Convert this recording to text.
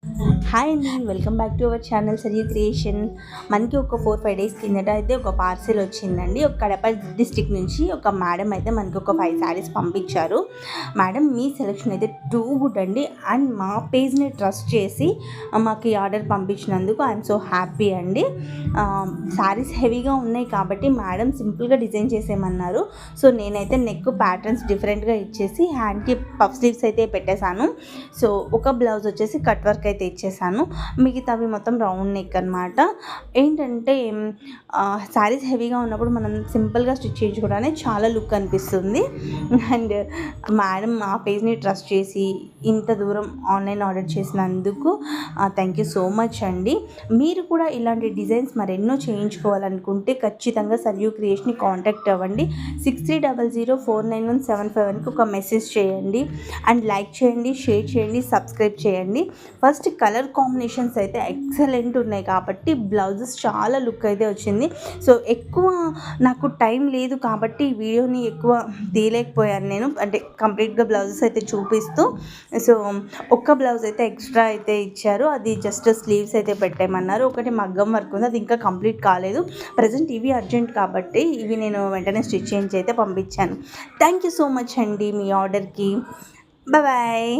Hi అండి, welcome back to our channel Sarayu creation. మనకి ఒక 4-5 డేస్ కిందట అయితే ఒక పార్సిల్ వచ్చిందండి. ఒక కడప డిస్టిక్ నుంచి ఒక మేడం అయితే మనకి ఒక 5 శారీస్ పంపించారు. మేడం మీ సెలెక్షన్ అయితే టూ గుడ్ అండి. అండ్ మా పేజ్ని ట్రస్ట్ చేసి మాకు ఈ ఆర్డర్ పంపించినందుకు ఐఎమ్ సో హ్యాపీ అండి. శారీస్ హెవీగా ఉన్నాయి కాబట్టి మేడం సింపుల్గా డిజైన్ చేసేయమన్నారు. సో నేనైతే నెక్ ప్యాటర్న్స్ డిఫరెంట్గా ఇచ్చేసి హ్యాండ్కి పఫ్ స్లీవ్స్ అయితే పెట్టేశాను. సో ఒక బ్లౌజ్ వచ్చేసి కట్ వర్క్ అయితే ఇచ్చేసాను. మిగతావి మొత్తం రౌండ్ నెక్ అనమాట. ఏంటంటే శారీస్ హెవీగా ఉన్నప్పుడు మనం సింపుల్గా స్టిచ్ చేయించుకోవడానికి చాలా లుక్ అనిపిస్తుంది. అండ్ మేడం మా పేజ్ని ట్రస్ట్ చేసి ఇంత దూరం ఆన్లైన్ ఆర్డర్ చేసినందుకు థ్యాంక్ యూ సో మచ్ అండి. మీరు కూడా ఇలాంటి డిజైన్స్ మరెన్నో చేయించుకోవాలనుకుంటే ఖచ్చితంగా సరియు క్రియేషన్ని కాంటాక్ట్ అవ్వండి. 6300491751కి ఒక మెసేజ్ చేయండి. అండ్ లైక్ చేయండి, షేర్ చేయండి, సబ్స్క్రైబ్ చేయండి. ఫస్ట్ కలర్ కాంబినేషన్స్ అయితే ఎక్సలెంట్ ఉన్నాయి కాబట్టి బ్లౌజెస్ చాలా లుక్ అయితే వచ్చింది. సో ఎక్కువ నాకు టైం లేదు కాబట్టి వీడియోని ఎక్కువ తీయలేకపోయాను నేను, అంటే కంప్లీట్గా బ్లౌజెస్ అయితే చూపిస్తూ. సో ఒక్క బ్లౌజ్ అయితే ఎక్స్ట్రా అయితే ఇచ్చారు, అది జస్ట్ స్లీవ్స్ అయితే పెట్టేయమన్నారు. ఒకటి మగ్గం వర్క్ ఉంది, అది ఇంకా కంప్లీట్ కాలేదు. ప్రజెంట్ ఇవి అర్జెంట్ కాబట్టి ఇవి నేను వెంటనే స్టిచ్ చేయించి అయితే పంపించాను. థ్యాంక్ యూ సో మచ్ అండి మీ ఆర్డర్కి. బాయ్.